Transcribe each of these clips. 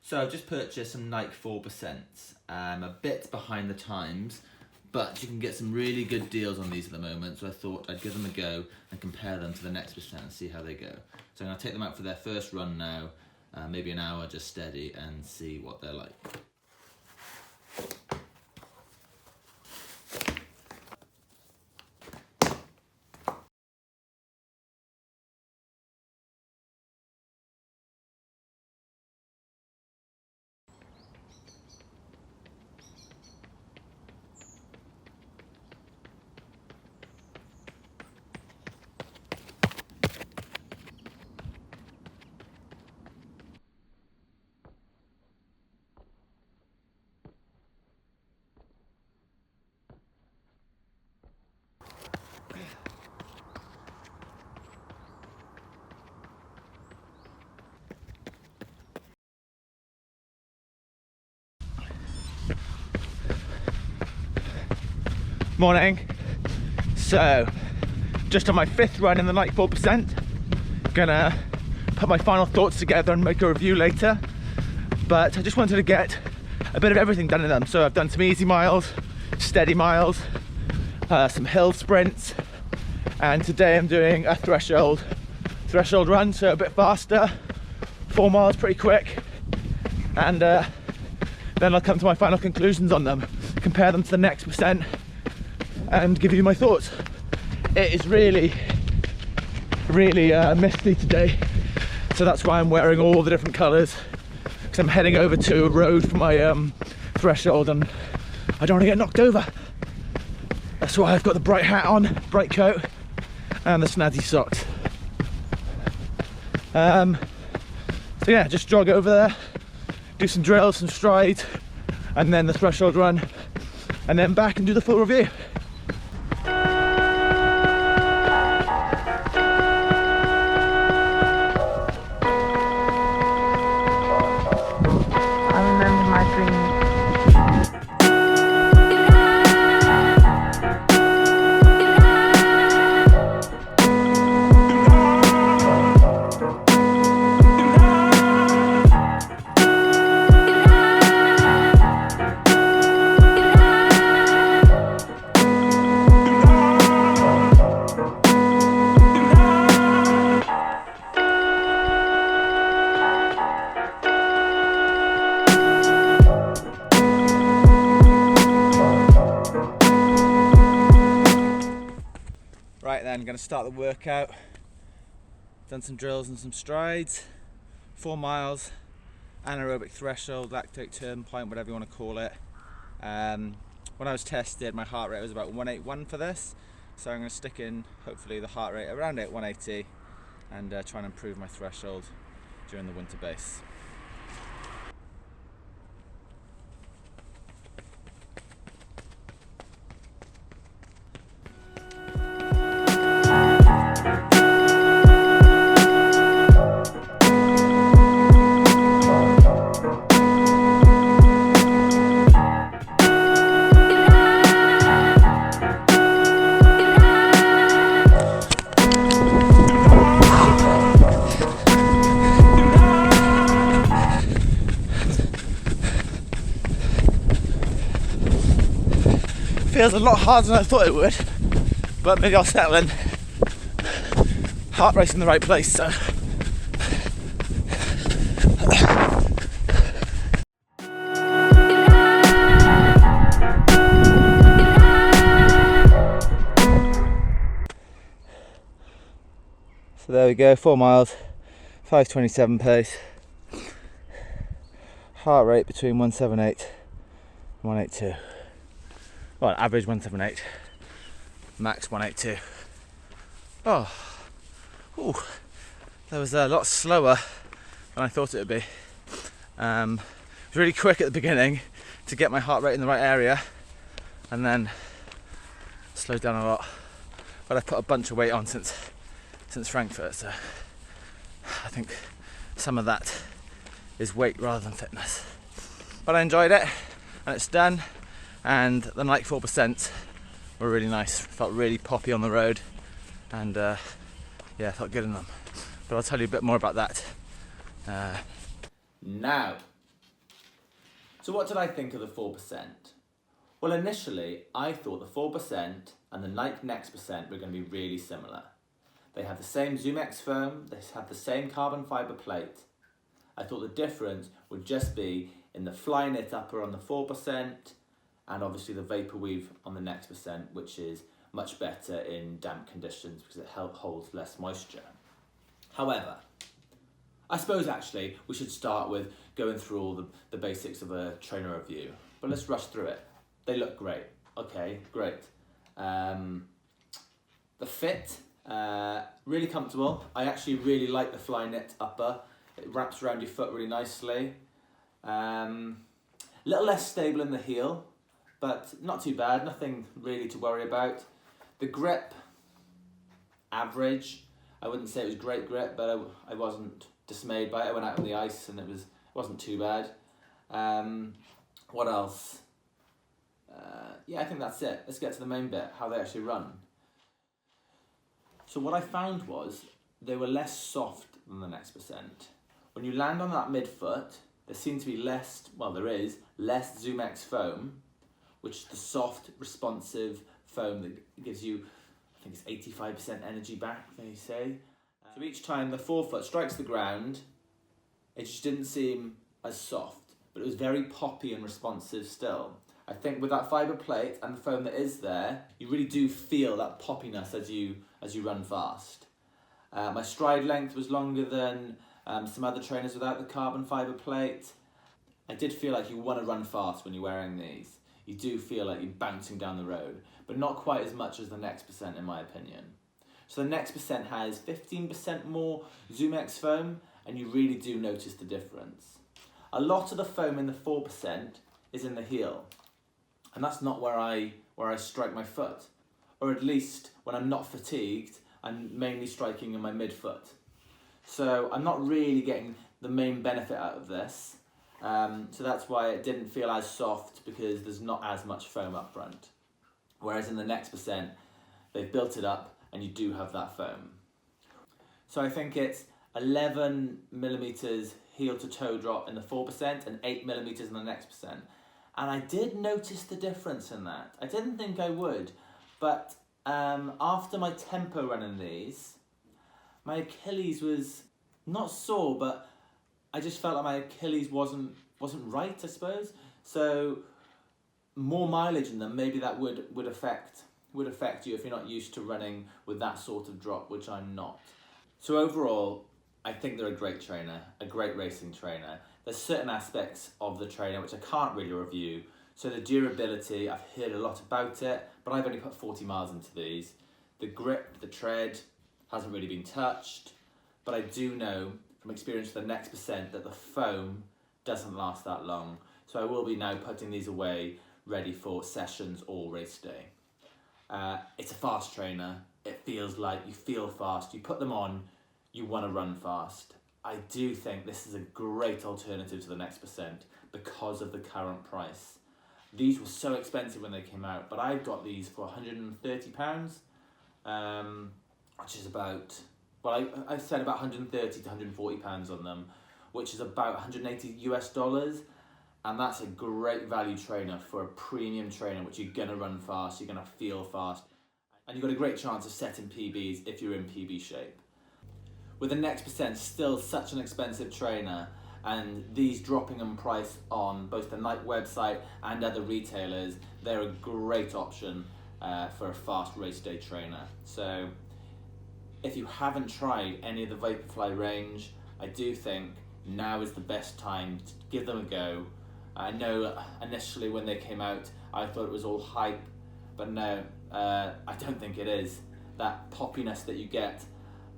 So I've just purchased some Nike 4%. I'm a bit behind the times, but you can get some really good deals on these at the moment, so I thought I'd give them a go and compare them to the Next percent and see how they go. So I'm going to take them out for their first run now, maybe an hour just steady, and see what they're like. Morning. So, just on my 5th run in the Nike 4%. Gonna put my final thoughts together and make a review later. But I just wanted to get a bit of everything done in them. So I've done some easy miles, steady miles, some hill sprints, and today I'm doing a threshold run, so a bit faster, 4 miles pretty quick, and then I'll come to my final conclusions on them, compare them to the Next percent, and give you my thoughts. It is really misty today, so that's why I'm wearing all the different colours, because I'm heading over to a road for my threshold and I don't want to get knocked over. That's why I've got the bright hat on, bright coat, and the snazzy socks. So yeah, just jog over there, do some drills, some strides, and then the threshold run, and then back and do the full review. Right then, I'm going to start the workout. Done some drills and some strides, 4 miles, anaerobic threshold, lactate turn point, whatever you want to call it. When I was tested, my heart rate was about 181 for this, so I'm going to stick in hopefully the heart rate around 180 and try and improve my threshold during the winter base. Feels a lot harder than I thought it would, but maybe I'll settle in. Heart rate's in the right place, so. So there we go, 4 miles, 5:27 pace. Heart rate between 178 and 182. Well, average 178, max 182. Oh, ooh, that was a lot slower than I thought it would be. It was really quick at the beginning to get my heart rate in the right area, and then slowed down a lot. But I've put a bunch of weight on since Frankfurt, so I think some of that is weight rather than fitness. But I enjoyed it, and it's done. And the Nike 4% were really nice. Felt really poppy on the road, and yeah, felt good in them. But I'll tell you a bit more about that. Now, So what did I think of the 4%? Well, initially, I thought the 4% and the Nike Next percent were going to be really similar. They have the same ZoomX foam, they have the same carbon fibre plate. I thought the difference would just be in the Flyknit upper on the 4% and obviously the Vaporweave on the Next percent, which is much better in damp conditions because it holds less moisture. However, I suppose actually we should start with going through all the basics of a trainer review, but let's rush through it. They look great. Okay, great. The fit, really comfortable. I actually really like the Flyknit upper. It wraps around your foot really nicely. A little less stable in the heel, but not too bad. Nothing really to worry about. The grip, average. I wouldn't say it was great grip, but I wasn't dismayed by it. I went out on the ice and it wasn't too bad. What else? Yeah, I think that's it. Let's get to the main bit, how they actually run. So what I found was they were less soft than the Next percent. When you land on that midfoot, there seems to be less ZoomX foam, which is the soft, responsive foam that gives you, I think it's 85% energy back, they say. So each time the forefoot strikes the ground, it just didn't seem as soft, but it was very poppy and responsive still. I think with that fibre plate and the foam that is there, you really do feel that poppiness as you run fast. My stride length was longer than some other trainers without the carbon fibre plate. I did feel like you want to run fast when you're wearing these. You do feel like you're bouncing down the road, but not quite as much as the Next percent in my opinion. So the Next percent has 15% more ZoomX foam, and you really do notice the difference. A lot of the foam in the 4% is in the heel, and that's not where I strike my foot, or at least when I'm not fatigued, I'm mainly striking in my midfoot. So I'm not really getting the main benefit out of this. So that's why it didn't feel as soft, because there's not as much foam up front. Whereas in the Next percent, they've built it up and you do have that foam. So I think it's 11 millimeters heel to toe drop in the 4% and 8 millimeters in the Next percent. And I did notice the difference in that. I didn't think I would, but after my tempo run in these, my Achilles was not sore, but I just felt like my Achilles wasn't right, I suppose. So more mileage in them, maybe that would affect you if you're not used to running with that sort of drop, which I'm not. So overall, I think they're a great trainer, a great racing trainer. There's certain aspects of the trainer which I can't really review. So the durability, I've heard a lot about it, but I've only put 40 miles into these. The grip, the tread, hasn't really been touched, but I do know from experience with the Next percent that the foam doesn't last that long. So I will be now putting these away, ready for sessions or race day. It's a fast trainer. It feels like you feel fast. You put them on, you want to run fast. I do think this is a great alternative to the Next percent because of the current price. These were so expensive when they came out, but I got these for £130, which is about, well, I said about 130 to 140 pounds on them, which is about 180 US dollars. And that's a great value trainer for a premium trainer, which you're gonna run fast, you're gonna feel fast, and you've got a great chance of setting PBs if you're in PB shape. With the Next percent still such an expensive trainer, and these dropping in price on both the Nike website and other retailers, they're a great option for a fast race day trainer. So if you haven't tried any of the Vaporfly range, I do think now is the best time to give them a go. I know initially when they came out, I thought it was all hype, but no, I don't think it is. That poppiness that you get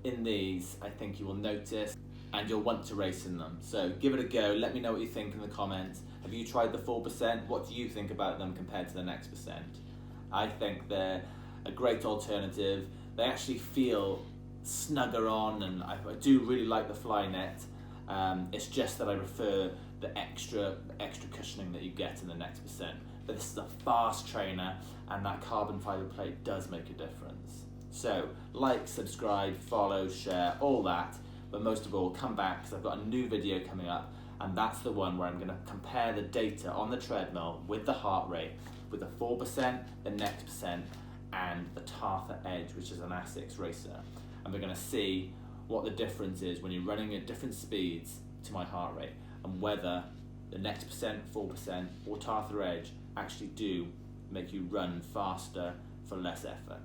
in these, I think you will notice, and you'll want to race in them. So give it a go, let me know what you think in the comments. Have you tried the 4%? What do you think about them compared to the Next percent? I think they're a great alternative. They actually feel snugger on, and I do really like the Flyknit. It's just that I prefer the extra cushioning that you get in the Next percent. But this is a fast trainer, and that carbon fibre plate does make a difference. So like, subscribe, follow, share, all that. But most of all, come back because I've got a new video coming up and that's the one where I'm going to compare the data on the treadmill with the heart rate, with the 4%, the Next percent, and the Tartha Edge, which is an ASICS racer. And we're going to see what the difference is when you're running at different speeds to my heart rate, and whether the Next percent, 4%, or Tartha Edge actually do make you run faster for less effort.